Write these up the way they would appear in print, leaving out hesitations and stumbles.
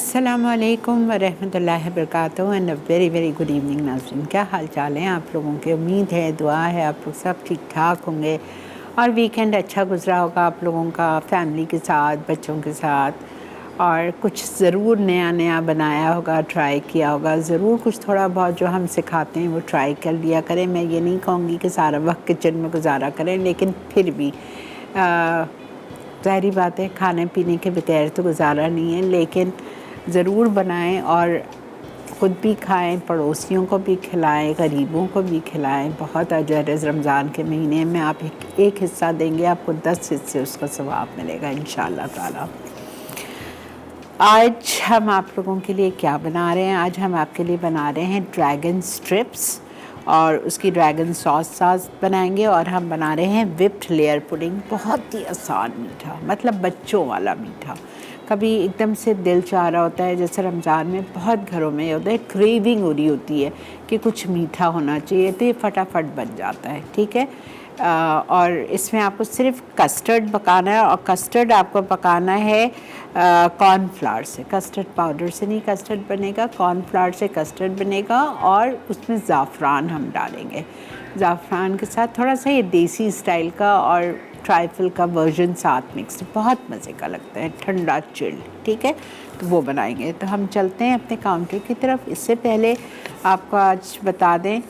अस्सलामुअलैकुम वरहमतुल्लाहि वबरकातुहू and a very very good evening नाज़रीन। क्या हाल चाल है आप लोगों के? उम्मीद है, दुआ है आप लोग सब ठीक ठाक होंगे और वीकेंड अच्छा गुजरा होगा आप लोगों का, फैमिली के साथ, बच्चों के साथ, और कुछ ज़रूर नया नया बनाया होगा, ट्राई किया होगा ज़रूर। कुछ थोड़ा बहुत जो हम सिखाते हैं वो ट्राई कर लिया करें। मैं ये नहीं कहूँगी कि सारा वक्त किचन में गुजारा करें, लेकिन फिर भी ज़ाहिरी बात है खाने पीने के बगैर तो गुजारा नहीं है, लेकिन ज़रूर बनाएं और ख़ुद भी खाएं, पड़ोसियों को भी खिलाएं, गरीबों को भी खिलाएं। बहुत अजर है रमज़ान के महीने में। आप एक हिस्सा देंगे, आपको 10 हिस्से उसका सवाब मिलेगा इंशाअल्लाह ताला। आज हम आप लोगों के लिए क्या बना रहे हैं? आज हम आपके लिए बना रहे हैं ड्रैगन स्ट्रिप्स और उसकी ड्रैगन सॉस बनाएंगे। और हम बना रहे हैं विप्ड लेयर पुडिंग। बहुत ही आसान मीठा, मतलब बच्चों वाला मीठा। कभी एकदम से दिल चाह रहा होता है, जैसे रमज़ान में बहुत घरों में होता है, क्रेविंग हो रही होती है कि कुछ मीठा होना चाहिए, तो ये फटाफट बन जाता है। ठीक है। और इसमें आपको सिर्फ कस्टर्ड पकाना है, और कस्टर्ड आपको पकाना है कॉर्नफ्लावर से। कस्टर्ड पाउडर से नहीं कस्टर्ड बनेगा, कॉर्नफ्लावर से कस्टर्ड बनेगा। और उसमें ज़ाफ़रान हम डालेंगे। ज़ाफ़रान के साथ थोड़ा सा ये देसी स्टाइल का और ट्राइफल का वर्जन साथ मिक्स, बहुत मज़े का लगता है, ठंडा चिल्ड। ठीक है, तो वो बनाएंगे। तो हम चलते हैं अपने काउंटर की तरफ। इससे पहले आपको आज बता दें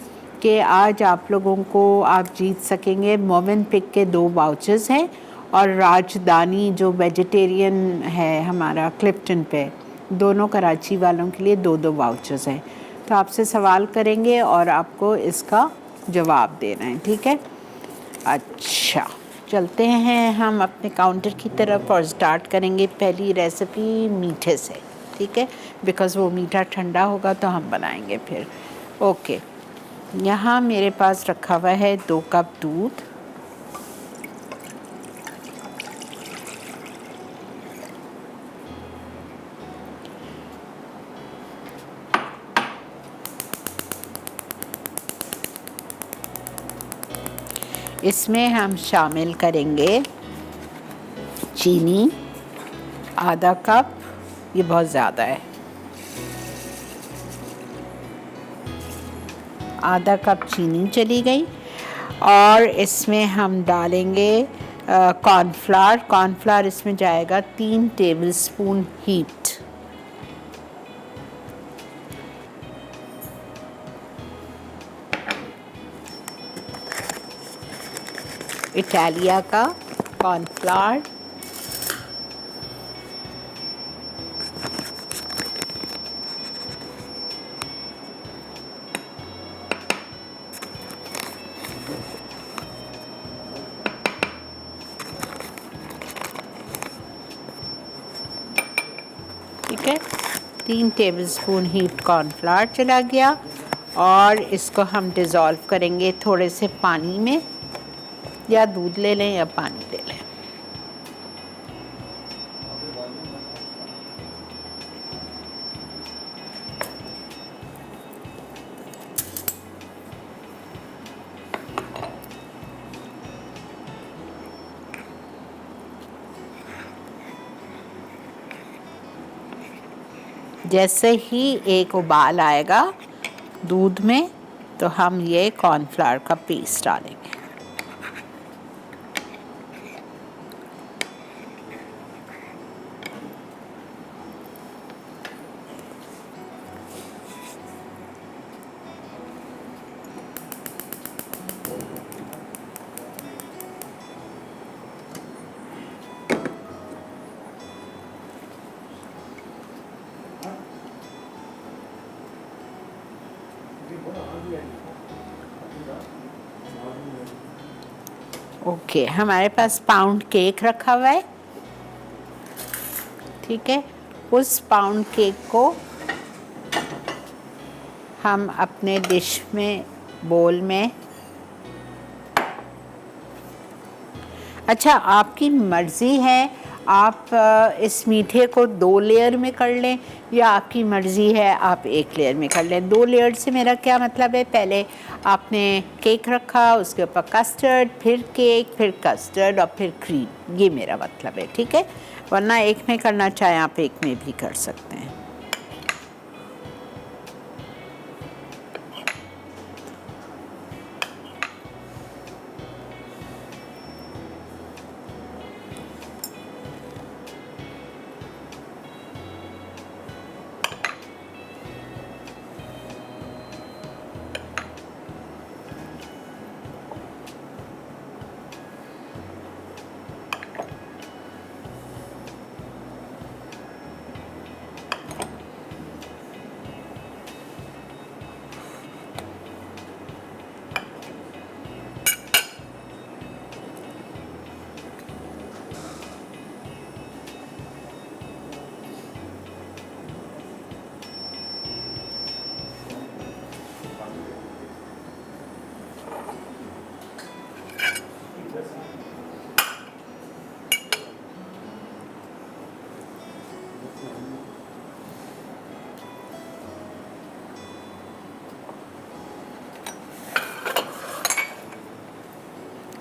कि आज आप लोगों को आप जीत सकेंगे मोवेनपिक के 2 वाउचर्स हैं, और राजधानी जो वेजिटेरियन है हमारा क्लिफ्टन पे, दोनों कराची वालों के लिए 2-2 वाउचर्स हैं। तो आपसे सवाल करेंगे और आपको इसका जवाब देना है। ठीक है, अच्छा चलते हैं हम अपने काउंटर की तरफ और स्टार्ट करेंगे पहली रेसिपी मीठे से। ठीक है, बिकॉज़ वो मीठा ठंडा होगा तो हम बनाएंगे फिर। ओके, यहाँ मेरे पास रखा हुआ है 2 कप दूध, इसमें हम शामिल करेंगे चीनी आधा कप, ये बहुत ज़्यादा है, आधा कप चीनी चली गई। और इसमें हम डालेंगे कॉर्नफ्लावर। कॉर्नफ्लावर इसमें जाएगा 3 टेबलस्पून हीट। इटालिया का कॉर्नफ्लावर, ठीक है, 3 टेबलस्पून हीट कॉर्नफ्लावर चला गया। और इसको हम डिज़ोल्व करेंगे थोड़े से पानी में, या दूध ले लें या पानी ले लें। जैसे ही एक उबाल आएगा दूध में, तो हम ये कॉर्नफ्लावर का पेस्ट डालेंगे। ओके, हमारे पास पाउंड केक रखा हुआ है। ठीक है, उस पाउंड केक को हम अपने डिश में, बोल में, अच्छा आपकी मर्ज़ी है, आप इस मीठे को 2 लेयर में कर लें, या आपकी मर्ज़ी है आप 1 लेयर में कर लें। 2 लेयर से मेरा क्या मतलब है, पहले आपने केक रखा, उसके ऊपर कस्टर्ड, फिर केक, फिर कस्टर्ड और फिर क्रीम, ये मेरा मतलब है। ठीक है, वरना एक में करना चाहें आप एक में भी कर सकते हैं।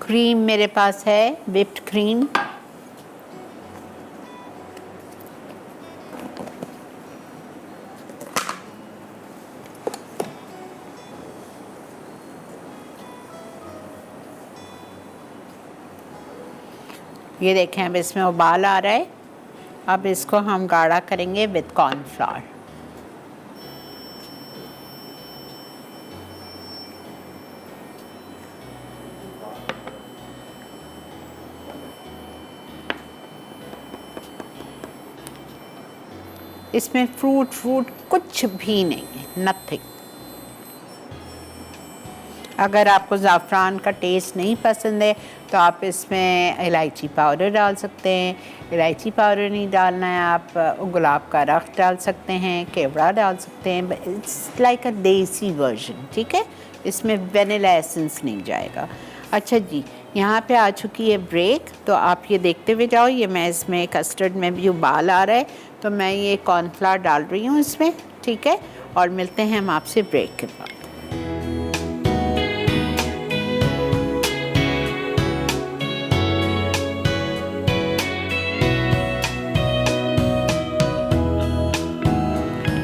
क्रीम मेरे पास है, व्हिप्ड क्रीम। ये देखें अब इसमें उबाल आ रहा है। अब इसको हम गाढ़ा करेंगे विद कॉर्नफ्लावर। इसमें फ्रूट कुछ भी नहीं है, नथिंग। अगर आपको ज़ाफ़रान का टेस्ट नहीं पसंद है तो आप इसमें इलायची पाउडर डाल सकते हैं। इलायची पाउडर नहीं डालना है, आप गुलाब का रख डाल सकते हैं, केवड़ा डाल सकते हैं। इट्स लाइक अ देसी वर्जन, ठीक है। इसमें वेनिला एसेंस नहीं जाएगा। अच्छा जी, यहाँ पे आ चुकी है ब्रेक, तो आप ये देखते हुए जाओ। ये मैं इसमें कस्टर्ड में भी उबाल आ रहा है, तो मैं ये कॉर्नफ्लावर डाल रही हूँ इसमें, ठीक है। और मिलते हैं हम आपसे ब्रेक के बाद।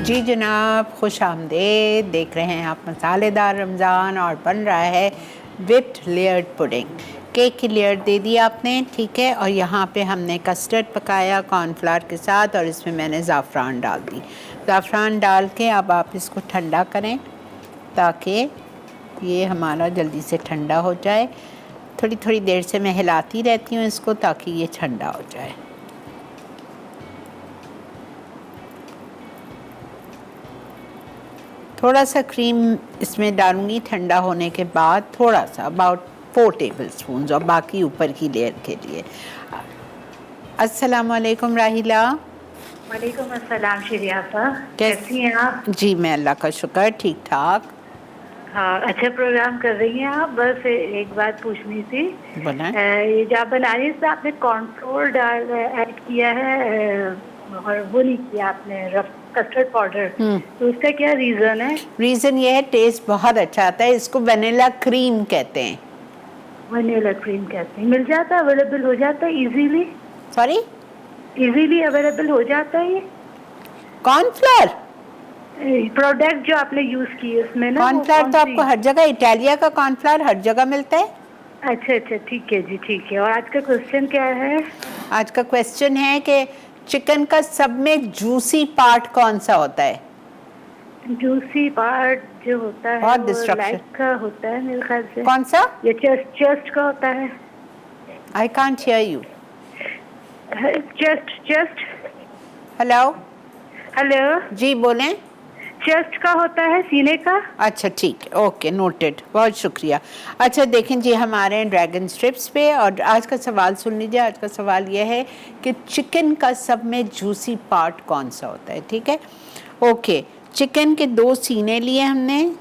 जी जनाब, खुश आमदेद। देख रहे हैं आप मसालेदार रमज़ान, और बन रहा है व्हिप्ड लेयर्ड पुडिंग। केक की लेयर दे दी आपने, ठीक है। और यहाँ पे हमने कस्टर्ड पकाया कॉर्नफ्लावर के साथ, और इसमें मैंने ज़ाफ़रान डाल दी। ज़ाफ़रान डाल के अब आप इसको ठंडा करें ताकि ये हमारा जल्दी से ठंडा हो जाए। थोड़ी थोड़ी देर से मैं हिलाती रहती हूँ इसको ताकि ये ठंडा हो जाए। थोड़ा सा क्रीम इसमें डालूंगी ठंडा होने के बाद, थोड़ा सा, अबाउट 4 टेबलस्पून, और बाकी ऊपर की लेयर के लिए। अस्सलाम वालेकुम राहिला। वालेकुम अस्सलाम शरियाफा, कैसी हैं आप? जी मैं अल्लाह का शुक्र, ठीक ठाक। हाँ, अच्छा प्रोग्राम कर रही हैं आप। बस एक बात पूछनी थी। ये जो आप बना रही है, आपने कॉर्नफ्लोर ऐड किया है और वो नहीं किया आपने रफ कस्टर्ड पाउडर, तो उसका क्या रीज़न है? रीज़न ये है टेस्ट बहुत अच्छा आता है। इसको वनीला क्रीम कहते हैं। वनीला क्रीम कहते हैं। मिल जाता है, अवेलेबल हो जाता है इजीली? सॉरी, इजीली अवेलेबल हो जाता है ये कॉर्नफ्लोर प्रोडक्ट जो आपने यूज किए उसमें ना? कॉर्नफ्लोर तो आपको हर जगह, इटालिया का कॉर्नफ्लोर हर जगह मिलता है। अच्छा अच्छा, ठीक है जी, ठीक है। और आज का क्वेश्चन क्या है? आज का क्वेश्चन है कि चिकन का सब में जूसी पार्ट कौन सा होता है? जूसी पार्ट जो होता है वो लेग का होता है मेरे ख्याल से। कौन सा? ये चेस्ट का होता है। I can't hear you. Chest. Hello hello जी, बोलें। चेस्ट का होता है, सीने का। अच्छा ठीक है, ओके, नोटेड, बहुत शुक्रिया। अच्छा देखें जी, हमारे ड्रैगन स्ट्रिप्स पे, और आज का सवाल सुन लीजिए। आज का सवाल यह है कि चिकन का सब में जूसी पार्ट कौन सा होता है, ठीक है। ओके, चिकन के 2 सीने लिए हमने,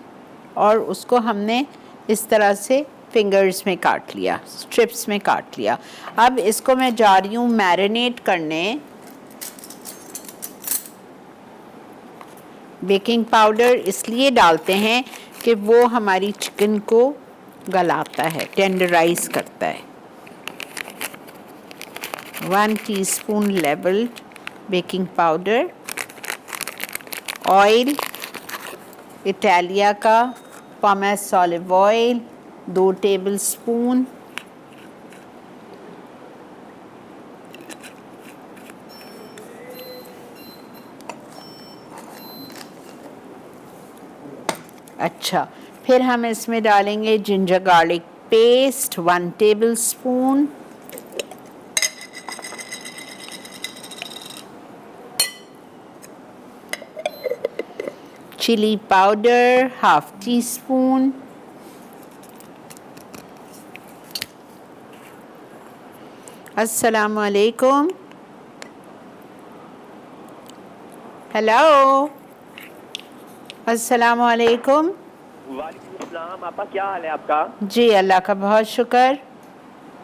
और उसको हमने इस तरह से फिंगर्स में काट लिया, स्ट्रिप्स में काट लिया। अब इसको मैं जा रही हूँ मैरिनेट करने। बेकिंग पाउडर इसलिए डालते हैं कि वो हमारी चिकन को गलाता है, टेंडराइज करता है। 1 teaspoon levelled baking powder. Oil Italia का पॉमेस ऑलिव ऑयल 2 टेबलस्पून। अच्छा, फिर हम इसमें डालेंगे ginger garlic paste 1 tablespoon. Chili powder 1/2 teaspoon. अस्सलाम वालेकुम। हेलो, अस्सलाम वालेकुम। वालेकुम अस्सलाम। आपा क्या हाल है आपका? जी अल्लाह का बहुत शुक्र।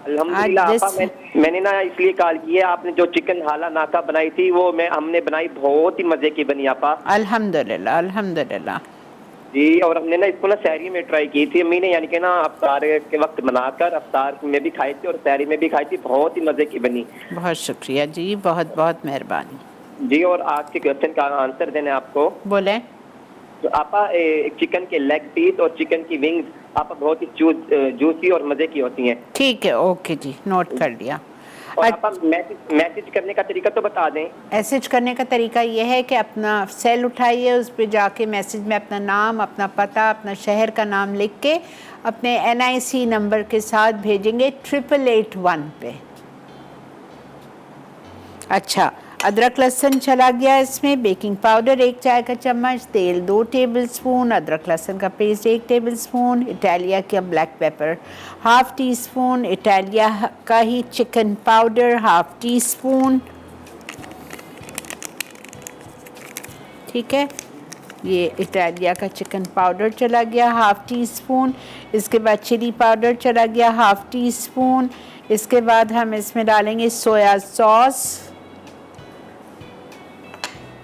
अल्हम्दुलिल्लाह। आपा मैंने ना इसलिए कॉल किया, आपने जो चिकन हाला नाका बनाई थी वो हमने बनाई, बहुत ही मजे की बनी आपा। अल्हम्दुलिल्लाह अल्हम्दुलिल्लाह। जी, और हमने ना इसको ना सहरी में ट्राई की थी अम्मी ने, यानी कि ना अफ्तार के वक्त बनाकर अफ्तार में भी खाई थी और सहरी में भी खाई थी, बहुत ही मजे की बनी। बहुत शुक्रिया जी, बहुत बहुत मेहरबानी जी। और आज के क्वेश्चन का आंसर देने आपको बोले। तो आपा चिकन के लेग पीस और चिकन की विंग्स आपा बहुत ही जूसी और मजे की होती हैं। ठीक है, ओके जी, नोट कर लिया। और आपा मैसेज करने का तरीका तो बता दें। मैसेज करने का तरीका ये है कि अपना सेल उठाइए, उस पर जाके मैसेज में अपना नाम, अपना पता, अपना शहर का नाम लिख के अपने NIC नंबर के साथ भेजेंगे 8881 पे। अच्छा, अदरक लहसुन चला गया इसमें। बेकिंग पाउडर 1 चाय का चम्मच, तेल 2 टेबलस्पून, अदरक लहसुन का पेस्ट 1 टेबलस्पून, इटालिया का ब्लैक पेपर 1/2 टीस्पून, इटालिया का ही चिकन पाउडर 1/2 टीस्पून। ठीक है, ये इटालिया का चिकन पाउडर चला गया 1/2 टीस्पून। इसके बाद चिली पाउडर चला गया 1/2 टीस्पून। इसके बाद हम इसमें डालेंगे सोया सॉस।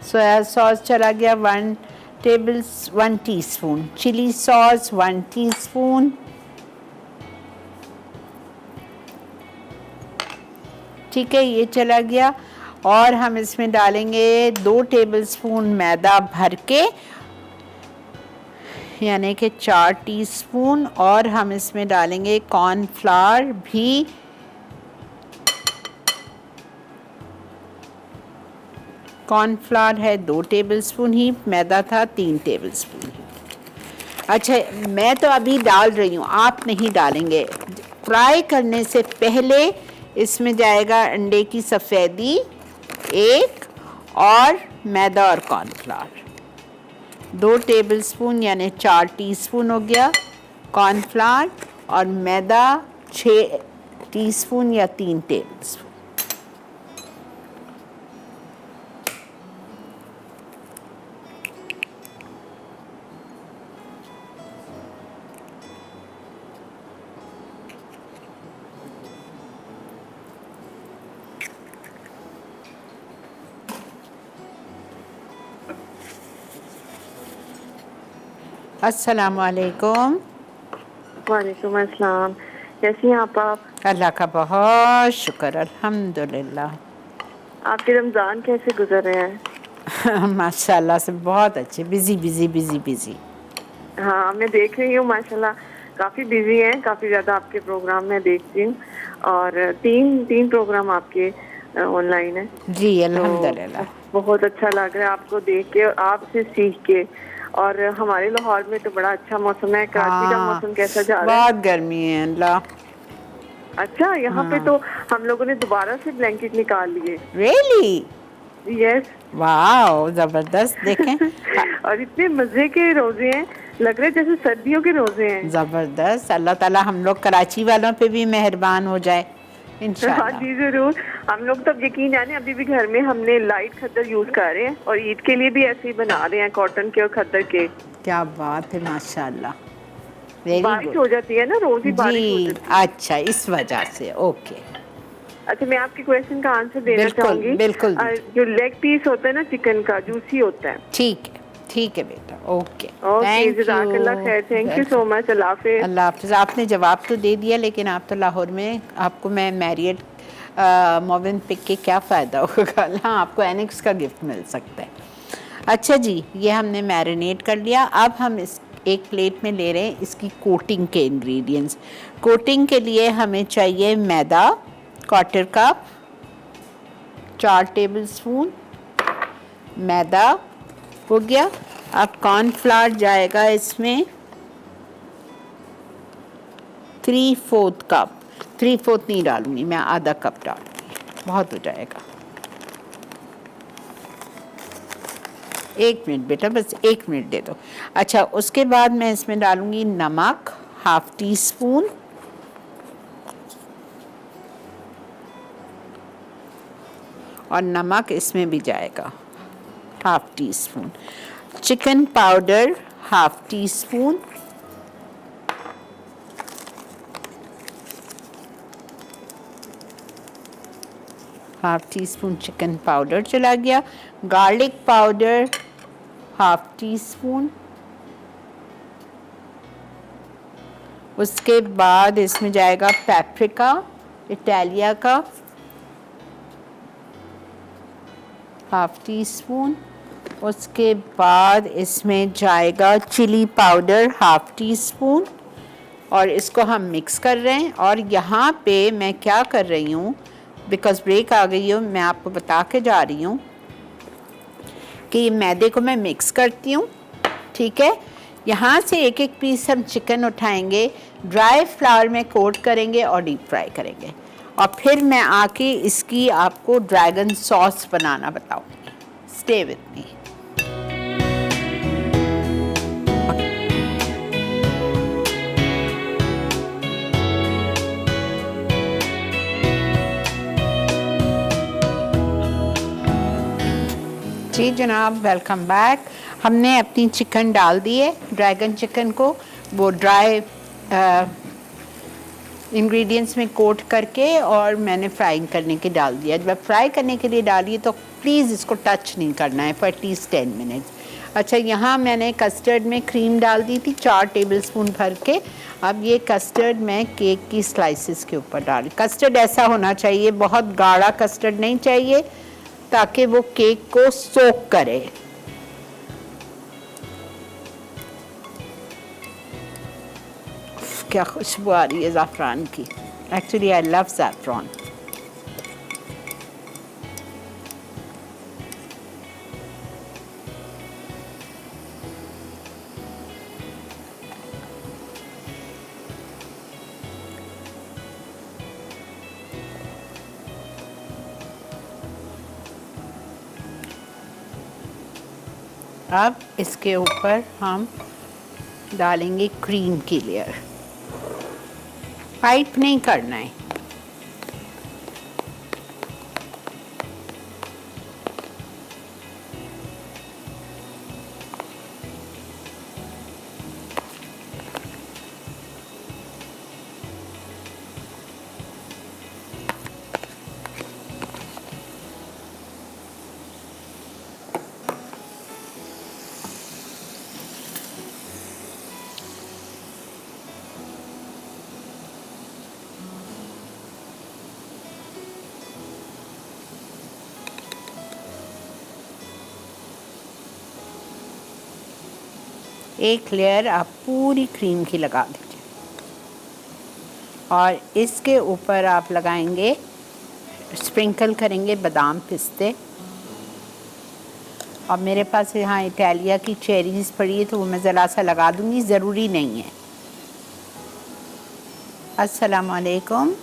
सोया सॉस चला गया 1 टीस्पून। Chili sauce 1 teaspoon. ठीक है, ये चला गया। और हम इसमें डालेंगे 2 टेबलस्पून मैदा भर के, यानी कि 4 टीस्पून। और हम इसमें डालेंगे कॉर्नफ्लावर भी कॉर्नफ्लावर है 2 टेबलस्पून ही, मैदा था 3 टेबलस्पून। अच्छा, मैं तो अभी डाल रही हूँ, आप नहीं डालेंगे। फ्राई करने से पहले इसमें जाएगा अंडे की सफ़ेदी 1 और मैदा और कॉर्नफ्लावर 2 टेबलस्पून, यानी 4 टीस्पून हो गया। कॉर्नफ्लावर और मैदा 6 टीस्पून या 3 टेबलस्पून। अस्सलाम वालेकुम। वालेकुम अस्सलाम। कैसी हैं आप? अल्लाह का बहुत शुक्र, अल्हम्दुलिल्लाह। आपके रमज़ान कैसे गुजर रहे हैं? माशाल्लाह से बहुत अच्छे, बिजी। हाँ, मैं देख रही हूँ माशाल्लाह काफ़ी बिजी हैं, काफ़ी ज़्यादा आपके प्रोग्राम मैं देखती हूँ। और तीन प्रोग्राम आपके ऑनलाइन है जी, अल्हम्दुलिल्लाह। तो बहुत अच्छा लग रहा है आपको देख के और आपसे सीख के। और हमारे लाहौर में तो बड़ा अच्छा मौसम है। कराची का मौसम कैसा जा रहा है? बहुत गर्मी है अल्लाह। अच्छा, यहाँ पे तो हम लोगों ने दोबारा से ब्लैंकेट निकाल लिए। रियली? यस। वाओ, जबरदस्त। देखें और इतने मजे के रोजे हैं, लग रहे जैसे सर्दियों के रोजे हैं। जबरदस्त। अल्लाह ताला हम लोग कराची वालों पे भी मेहरबान हो जाए इंशाल्लाह। हाँ जी, जरूर। हम लोग तो यकीन जाने अभी भी घर में हमने लाइट खद्दर यूज कर रहे हैं और ईद के लिए भी ऐसे ही बना रहे हैं, कॉटन के और खद्दर के। क्या बात है, माशाल्लाह। बारिश हो जाती है ना, रोज ही बारिश हो जाती है। अच्छा, इस वजह से। ओके। अच्छा, मैं आपके क्वेश्चन का आंसर देना चाहूंगी। बिल्कुल। जो लेग पीस होता है ना चिकन का, जूसी होता है। ठीक है बेटा। ओके, जज़ाकल्लाह खैर। Thank you so much. अल्लाह हाफ़िज़। अल्लाह हाफ़िज़। आपने जवाब तो दे दिया, लेकिन आप तो लाहौर में, आपको मैं मैरियट मोविन पिक के क्या फ़ायदा होगा। हाँ, आपको एनेक्स का गिफ्ट मिल सकता है। अच्छा जी, ये हमने मैरिनेट कर लिया। अब हम इस एक प्लेट में ले रहे हैं इसकी कोटिंग के इंग्रेडिएंट्स। कोटिंग के लिए हमें चाहिए मैदा 1/4 कप, 4 टेबलस्पून मैदा हो गया। अब कॉर्नफ्लावर जाएगा इसमें 3/4 कप। 3/4 नहीं डालूंगी मैं, आधा कप डालूंगी, बहुत हो जाएगा। 1 मिनट बेटा, बस 1 मिनट दे दो। अच्छा, उसके बाद मैं इसमें डालूंगी नमक 1/2 टीस्पून, और नमक इसमें भी जाएगा 1/2 teaspoon. Chicken powder 1/2 teaspoon, chicken powder चला गया। गार्लिक पाउडर 1/2 टीस्पून, उसके बाद इसमें जाएगा पेपरिका इटालिया का ½ टीस्पून। उसके बाद इसमें जाएगा चिली पाउडर ½ टीस्पून और इसको हम मिक्स कर रहे हैं। और यहाँ पे मैं क्या कर रही हूँ, बिकॉज़ ब्रेक आ गई हो, मैं आपको बता के जा रही हूँ कि ये मैदे को मैं मिक्स करती हूँ, ठीक है। यहाँ से एक एक पीस हम चिकन उठाएंगे, ड्राई फ्लावर में कोट करेंगे और डीप फ्राई करेंगे। और फिर मैं आके इसकी आपको ड्रैगन सॉस बनाना बताऊँगी। Stay with me. जी जनाब, वेलकम बैक। हमने अपनी चिकन डाल दी है, ड्रैगन चिकन को वो ड्राई इंग्रेडिएंट्स में कोट करके और मैंने फ्राइंग करने के डाल दिया। जब फ्राई करने के लिए डालिए तो प्लीज़ इसको टच नहीं करना है फॉर एटलीस्ट 10 मिनट्स। अच्छा, यहाँ मैंने कस्टर्ड में क्रीम डाल दी थी 4 टेबलस्पून भर के। अब ये कस्टर्ड मैं केक की स्लाइसेस के ऊपर डाली। कस्टर्ड ऐसा होना चाहिए, बहुत गाढ़ा कस्टर्ड नहीं चाहिए, ताकि वो केक को सोक करे। क्या खुशबू आ रही है ज़ाफ़रान की। एक्चुअली आई लव ज़ाफ़रान। अब इसके ऊपर हम डालेंगे क्रीम की लेयर। टाइट नहीं करना है। एक लेयर आप पूरी क्रीम की लगा दीजिए और इसके ऊपर आप लगाएंगे, स्प्रिंकल करेंगे बादाम पिस्ते। और मेरे पास यहाँ इटालिया की चेरीज़ पड़ी है तो वो मैं ज़रा सा लगा दूँगी, ज़रूरी नहीं है। अस्सलाम वालेकुम।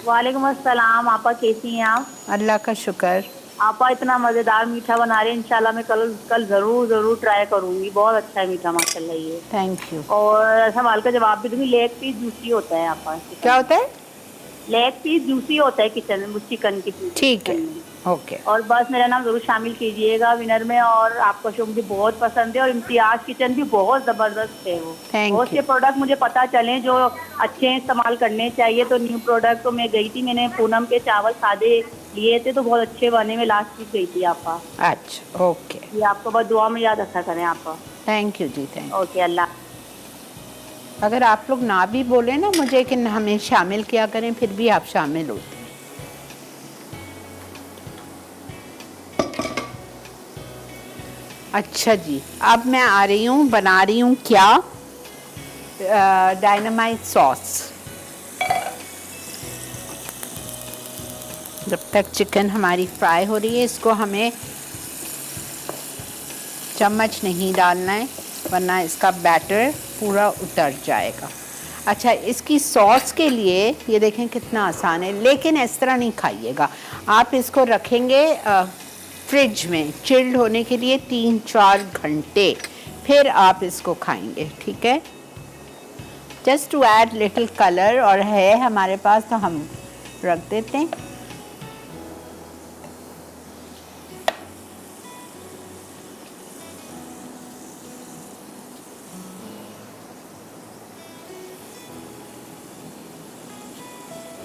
वालेकुम अस्सलाम। आपा कैसी हैं आप? अल्लाह का शुक्र। आपा इतना मज़ेदार मीठा बना रहे हैं, इंशाल्लाह मैं कल ज़रूर ट्राई करूँगी। बहुत अच्छा है मीठा माशाल्लाह ये। Thank you. और सवाल का जवाब भी दूँगी। लेग पीस जूसी होता है आपा। क्या होता है? लेग पीस जूसी होता है चिकन की पीस। ठीक है, ओके। और बस मेरा नाम ज़रूर शामिल कीजिएगा विनर में। और आपका शो मुझे बहुत पसंद है और इम्तियाज़ किचन भी बहुत ज़बरदस्त है। वो बहुत से प्रोडक्ट मुझे पता चले जो अच्छे इस्तेमाल करने चाहिए। तो न्यू प्रोडक्ट तो मैं गई थी, मैंने पूनम के चावल सादे लिए थे तो बहुत अच्छे बने। में लास्ट वीक गई थी आपा। अच्छा, ओके। ये आपको बस दुआ में याद रखा करें आपा। थैंक यू जी, थैंक यू। ओके, अल्लाह। अगर आप लोग ना भी बोले ना मुझे कि हमें शामिल किया करें, फिर भी आप शामिल होते हैं। अच्छा जी, अब मैं आ रही हूँ, बना रही हूँ क्या, डायनामाइट सॉस। जब तक चिकन हमारी फ्राई हो रही है, इसको हमें चम्मच नहीं डालना है वरना इसका बैटर पूरा उतर जाएगा। अच्छा, इसकी सॉस के लिए ये देखें कितना आसान है, लेकिन इस तरह नहीं खाइएगा। आप इसको रखेंगे फ्रिज में चिल्ड होने के लिए 3-4 घंटे, फिर आप इसको खाएंगे, ठीक है। Just to add little colour, और है हमारे पास तो हम रख देते हैं।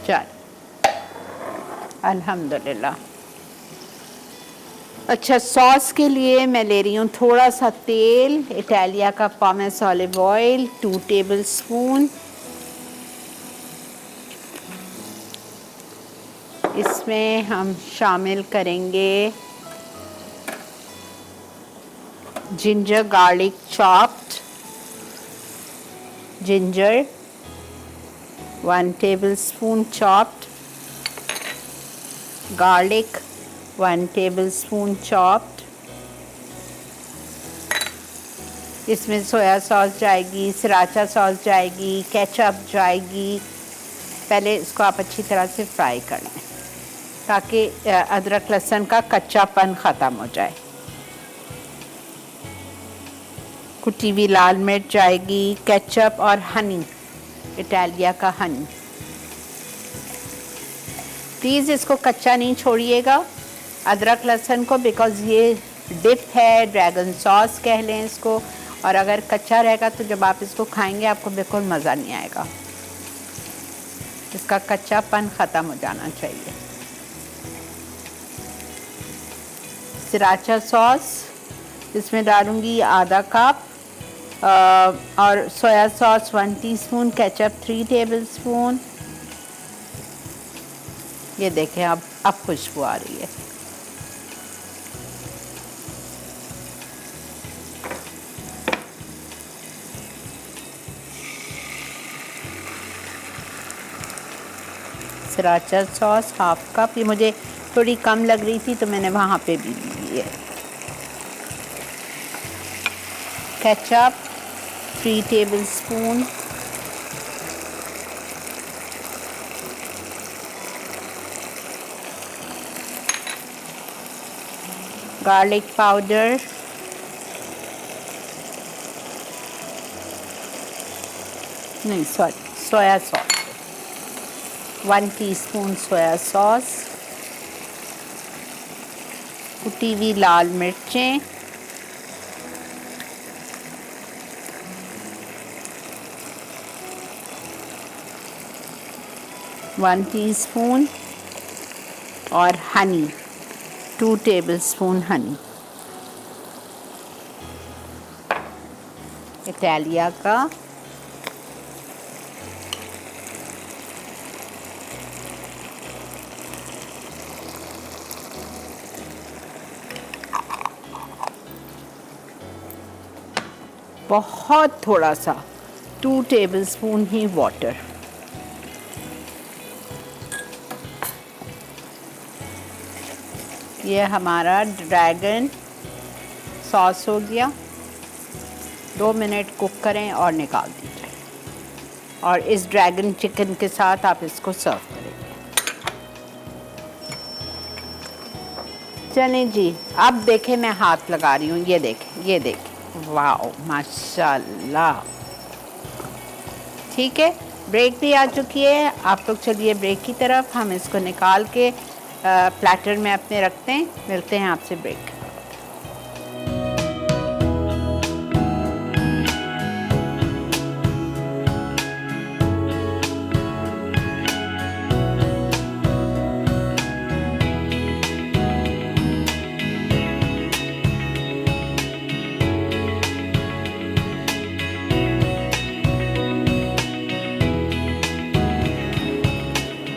चल, अल्हम्दुलिल्लाह। अच्छा, सॉस के लिए मैं ले रही हूँ थोड़ा सा तेल, इटालिया का पामेस ऑलिव ऑयल 2 टेबलस्पून, इसमें हम शामिल करेंगे ginger garlic chopped, ginger 1 tablespoon chopped, garlic 1 tablespoon chopped. इसमें सोया सॉस जाएगी, सराचा सॉस जाएगी, केचप जाएगी। पहले इसको आप अच्छी तरह से फ्राई कर लें ताकि अदरक लहसुन का कच्चापन ख़त्म हो जाए। कुटी हुई लाल मिर्च जाएगी, केचप और हनी, इटालिया का हनी। प्लीज़ इसको कच्चा नहीं छोड़िएगा अदरक लहसुन को, बिकॉज़ ये डिप है, ड्रैगन सॉस कह लें इसको, और अगर कच्चा रहेगा तो जब आप इसको खाएंगे आपको बिल्कुल मज़ा नहीं आएगा। इसका कच्चापन ख़त्म हो जाना चाहिए। सराचा सॉस इसमें डालूँगी आधा कप, और सोया सॉस 1 टीस्पून, केचप 3 टेबलस्पून। ये देखें अब खुशबू आ रही है। सराचा सॉस हाफ कप, ये मुझे थोड़ी कम लग रही थी तो मैंने वहाँ पे भी ली है। केचप 3 टेबलस्पून, गार्लिक पाउडर, नहीं सॉरी, सोया सॉस 1 टीस्पून सोया सॉस, कुटी हुई लाल मिर्चें, वन टीस्पून, और हनी 2 टेबलस्पून हनी, इटालिया का। बहुत थोड़ा सा 2 टेबलस्पून ही वाटर। ये हमारा ड्रैगन सॉस हो गया। 2 मिनट कुक करें और निकाल दीजिए, और इस ड्रैगन चिकन के साथ आप इसको सर्व करेंगे। चलें जी, अब देखें मैं हाथ लगा रही हूँ, ये देखें, ये देखें, वाओ माशाल्लाह। ठीक है, ब्रेक भी आ चुकी है। आप लोग चलिए ब्रेक की तरफ, हम इसको निकाल के प्लेटर में अपने रखते हैं। मिलते हैं आपसे ब्रेक।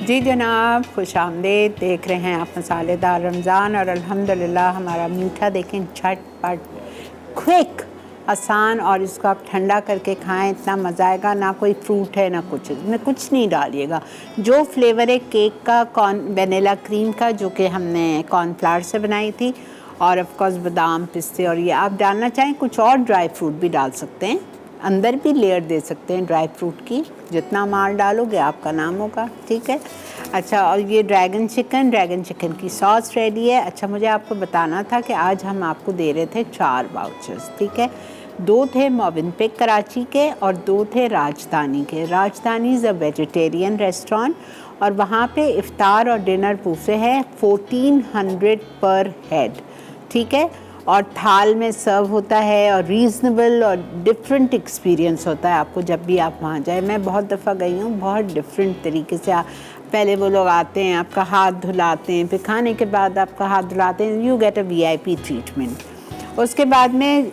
जी जनाब, खुश आमदीद। देख रहे हैं आप मसालेदार रमज़ान, और अल्हम्दुलिल्लाह हमारा मीठा देखें, झटपट, क्विक, आसान, और इसको आप ठंडा करके खाएं, इतना मज़ा आएगा। ना कोई फ्रूट है ना कुछ, इसमें कुछ नहीं डालिएगा। जो फ्लेवर है केक का, वनीला क्रीम का, जो कि हमने कॉर्नफ्लावर से बनाई थी, और ऑफ कोर्स बादाम, पिस्ते, और ये आप डालना चाहें कुछ और ड्राई फ्रूट भी डाल सकते हैं, अंदर भी लेयर दे सकते हैं ड्राई फ्रूट की। जितना माल डालोगे आपका नाम होगा। ठीक है, अच्छा, और ये ड्रैगन चिकन की सॉस रेडी है। अच्छा, मुझे आपको बताना था कि आज हम आपको दे रहे थे 4 वाउचर्स। ठीक है, 2 थे मोवेनपिक कराची के और 2 थे राजधानी के। राजधानी इज़ अ वेजिटेरियन रेस्टोरेंट, और वहाँ पे इफ्तार और डिनर बुफे है 1400 पर हेड। ठीक है, और थाल में सर्व होता है, और रीज़नेबल और डिफरेंट एक्सपीरियंस होता है आपको जब भी आप वहाँ जाए। मैं बहुत दफ़ा गई हूँ, बहुत डिफरेंट तरीके से। पहले वो लोग आते हैं, आपका हाथ धुलाते हैं, फिर खाने के बाद आपका हाथ धुलाते हैं, you get a VIP treatment. उसके बाद में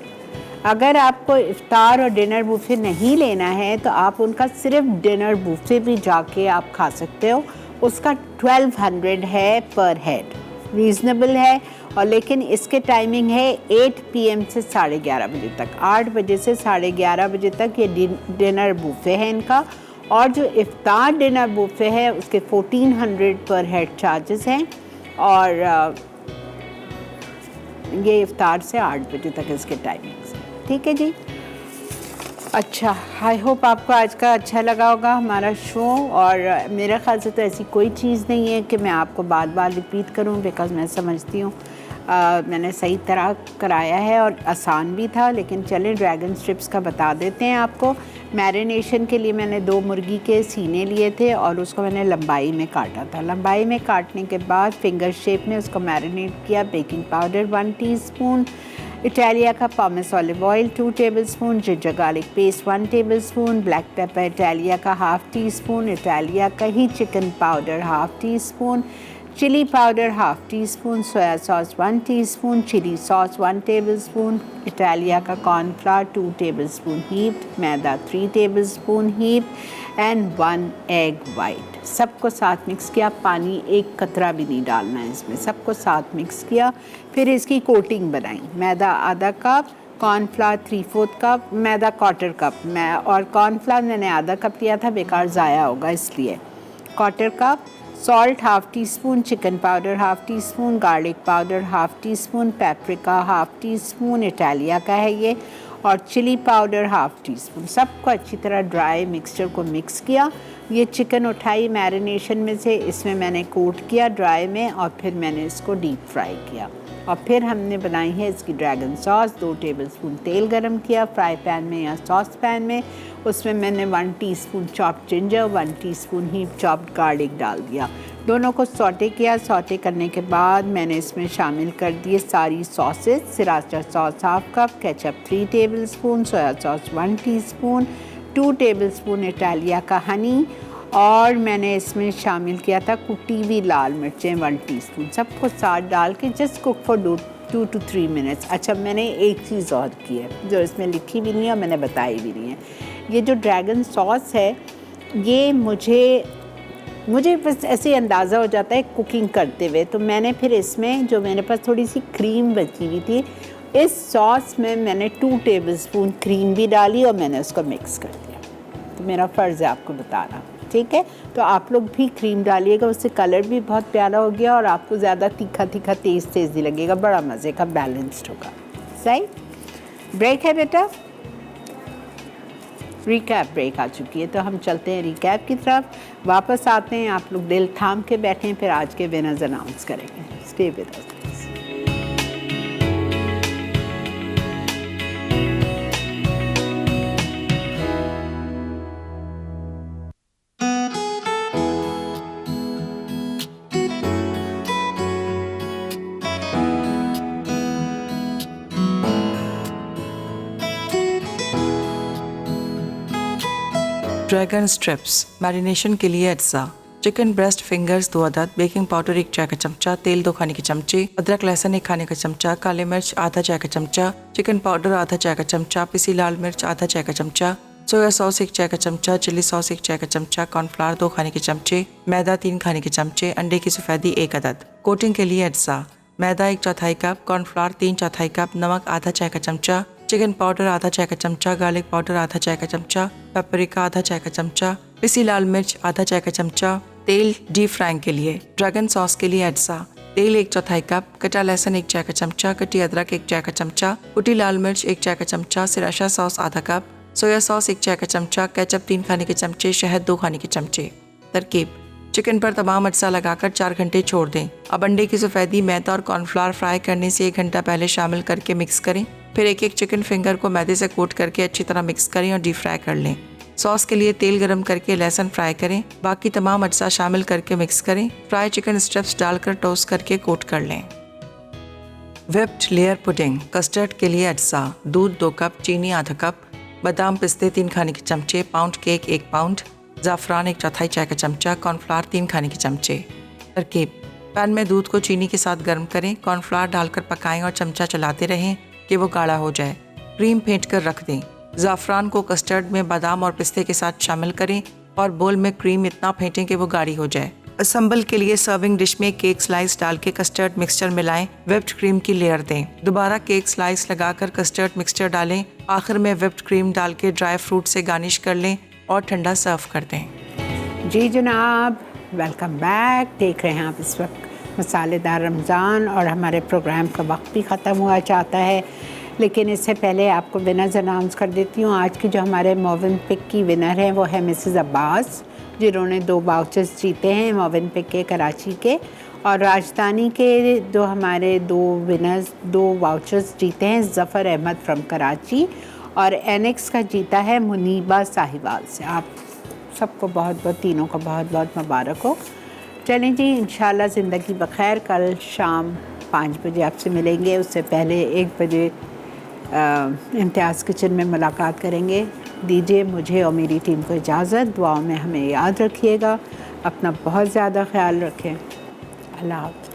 अगर आपको इफ्तार और डिनर बुफे नहीं लेना है तो आप उनका सिर्फ डिनर बुफे भी जाके आप खा सकते हो। उसका 1200 है पर हेड, रीज़नेबल है। और लेकिन इसके टाइमिंग है 8 PM से 11:30 बजे तक, 8 बजे से 11:30 बजे तक ये डिनर बुफे है इनका। और जो इफ्तार डिनर बुफे है उसके 1400 पर हेड चार्जेस हैं। और ये इफ्तार से 8 बजे तक इसके टाइमिंग्स हैं। ठीक है जी। अच्छा, आई होप आपको आज का अच्छा लगा होगा हमारा शो। और मेरे ख्याल से तो ऐसी कोई चीज़ नहीं है कि मैं आपको बार बार रिपीट करूं, बिकॉज़ मैं समझती हूँ मैंने सही तरह कराया है और आसान भी था। लेकिन चलें ड्रैगन स्ट्रिप्स का बता देते हैं आपको। मैरिनेशन के लिए मैंने 2 मुर्गी के सीने लिए थे और उसको मैंने लंबाई में काटा था। लंबाई में काटने के बाद फिंगर शेप में उसको मैरिनेट किया। बेकिंग पाउडर 1 टीस्पून, इटालिया का pomace olive oil 2 tablespoon, ginger garlic paste 1 tablespoon, black pepper Italia का ½ टीस्पून, इटालिया का ही chicken powder ½ teaspoon, chili powder ½ teaspoon, soya sauce 1 teaspoon, chili sauce 1 tablespoon, Italia का cornflour 2 tablespoon heaped, मैदा 3 tablespoon heaped and 1 egg white. सबको साथ mix किया। पानी 1 कतरा भी नहीं डालना है इसमें। सबको साथ मिक्स किया। फिर इसकी कोटिंग बनाई। मैदा ½ कप, कॉर्नफ्लावर 3/4 कप, मैदा 1/4 कप और कॉर्नफ्लावर मैंने ½ कप लिया था, बेकार ज़ाया होगा इसलिए। 1/4 cup salt ½ teaspoon, chicken powder ½ teaspoon, garlic powder ½ teaspoon, paprika ½ teaspoon, Italia का है ये, और चिली पाउडर ½ टीस्पून। सबको अच्छी तरह ड्राई मिक्सचर को मिक्स किया। ये चिकन उठाई मैरिनेशन में से, इसमें मैंने कोट किया ड्राई में और फिर मैंने इसको डीप फ्राई किया। और फिर हमने बनाई है इसकी ड्रैगन सॉस। 2 टेबलस्पून तेल गरम किया फ्राई पैन में या सॉस पैन में। उसमें मैंने 1 टीस्पून चॉप्ड जिंजर, 1 टीस्पून ही चॉप्ड गार्लिक डाल दिया। दोनों को सौटे किया। सौटे करने के बाद मैंने इसमें शामिल कर दिए सारी sauces. Sriracha sauce ½ cup, ketchup 3 tablespoon, soya sauce 1 teaspoon, 2 tablespoon Italia का हनी, और मैंने इसमें शामिल किया था कुटी हुई लाल मिर्चें 1 टीस्पून। सबको साथ डाल के just cook for 2 to 3 minutes. अच्छा, मैंने एक चीज़ और की है जो इसमें लिखी भी नहीं है और मैंने बताई भी नहीं है। ये जो ड्रैगन सॉस है, ये मुझे बस ऐसे अंदाज़ा हो जाता है कुकिंग करते हुए। तो मैंने फिर इसमें जो मेरे पास थोड़ी सी क्रीम बची हुई थी, इस सॉस में मैंने 2 टेबलस्पून क्रीम भी डाली और मैंने उसको मिक्स कर दिया। तो मेरा फ़र्ज़ है आपको बताना, ठीक है। तो आप लोग भी क्रीम डालिएगा, उससे कलर भी बहुत प्यारा हो गया और आपको ज़्यादा तीखा तेज़ नहीं लगेगा। बड़ा मज़े का बैलेंस्ड होगा। सही। ब्रेक है बेटा, रिकैप ब्रेक आ चुकी है, तो हम चलते हैं रिकैप की तरफ। वापस आते हैं, आप लोग दिल थाम के बैठें, फिर आज के विनर्स अनाउंस करेंगे। Stay with us. Dragon strips marination के लिए अज्जा: चिकन ब्रेस्ट फिंगर्स 2 अदद, बेकिंग पाउडर 1 चाय का चमचा, तेल 2 खाने के चमचे, अदरक लहसुन 1 खाने का चमचा, काले मिर्च ½ चाय का चमचा, चिकन पाउडर ½ चाय का चमचा, पिसी लाल मिर्च ½ चाय का चमचा, सोया सॉस 1 चाय का चमचा, चिली सॉस 1 चाय का चमचा, कॉर्नफ्लावर 2 खाने के चमचे, मैदा 3 खाने के चमचे, अंडे की सफ़ेदी 1 अदद। कोटिंग के लिए अज्जा: मैदा 1/4 कप, कॉर्नफ्लावर 3/4 कप, नमक ½ चाय का चमचा, चिकन पाउडर ½ चाय का चमचा, गार्लिक पाउडर ½ चाय का चमचा, पेपरिका ½ चाय का चमचा, पिसी लाल मिर्च ½ चाय का चमचा, तेल डीप फ्राइंग के लिए। ड्रैगन सॉस के लिए अज्जा: तेल 1/4 कप, कटा लहसुन 1 चाय का चमचा, कटी अदरक 1 चाय का चमचा, कुटी लाल मिर्च 1 चाय का चमचा, सिराचा सॉस ½ कप, सोया सॉस 1 चाय का चमचा, केचप 3 खाने के चमचे, शहद 2 खाने के चमचे। तरकीब: चिकन पर तमाम अज्जा लगाकर 4 घंटे छोड़ दें। अब अंडे की सफ़ेदी मैदा और कॉर्नफ्लावर फ्राई करने से 1 घंटा पहले शामिल करके मिक्स करें। फिर एक चिकन फिंगर को मैदे से कोट करके अच्छी तरह मिक्स करें और डीप फ्राई कर लें। सॉस के लिए तेल गरम करके लहसुन फ्राई करें। बाकी तमाम अज्जा शामिल करके मिक्स करें। फ्राई चिकन स्ट्रिप्स डालकर टोस्ट करके कोट कर लें। Whipped layer pudding. कस्टर्ड के लिए अज्जा: दूध 2 कप, चीनी ½ कप, बादाम पिस्ते 3 खाने के चमचे, पाउंड केक 1 पाउंड, ज़ाफ़रान 1/4 चाय का चमचा, कॉर्नफ्लावर 3 खाने के चमचे। तरकीब: पैन में दूध को चीनी के साथ गर्म करें, कॉर्नफ्लावर डालकर पकाएं और चमचा चलाते रहें कि वो गाढ़ा हो जाए। क्रीम फेंट कर रख दें। ज़ाफ़रान को कस्टर्ड में बादाम और पिस्ते के साथ शामिल करें और बोल में क्रीम इतना फेंटें कि वो गाढ़ी हो जाए। असम्बल के लिए सर्विंग डिश में केक स्लाइस डाल के कस्टर्ड मिक्सचर मिलाएं, व्हिप्ड क्रीम की लेयर दें। दोबारा केक स्लाइस लगाकर कस्टर्ड मिक्सचर डालें, आखिर में व्हिप्ड क्रीम डाल के ड्राई फ्रूट से गार्निश कर लें और ठंडा सर्व कर दें। जी जनाब, वेलकम बैक। देख रहे हैं आप इस वक्त मसालेदार रमज़ान और हमारे प्रोग्राम का वक्त भी ख़त्म हुआ चाहता है, लेकिन इससे पहले आपको विनर्स अनाउंस कर देती हूँ। आज की जो हमारे मोविन पिक की विनर हैं वो है मिसेस अब्बास, जिन्होंने 2 वाउचर्स जीते हैं मोविन पिक के कराची के, और राजधानी के जो हमारे 2 विनर्स 2 वाउचर्स जीते हैं ज़फ़र अहमद फ्रॉम कराची, और एनेक्स का जीता है मुनीबा साहिवाल से। आप सबको बहुत बहुत, तीनों को बहुत बहुत मुबारक हो। चलें जी, इंशाल्लाह ज़िंदगी बखैर। कल शाम 5 बजे आपसे मिलेंगे, उससे पहले 1 बजे इम्तियाज़ किचन में मुलाकात करेंगे। दीजिए मुझे और मेरी टीम को इजाज़त। दुआओं में हमें याद रखिएगा, अपना बहुत ज़्यादा ख्याल रखें। अल्लाह हाफ़िज़।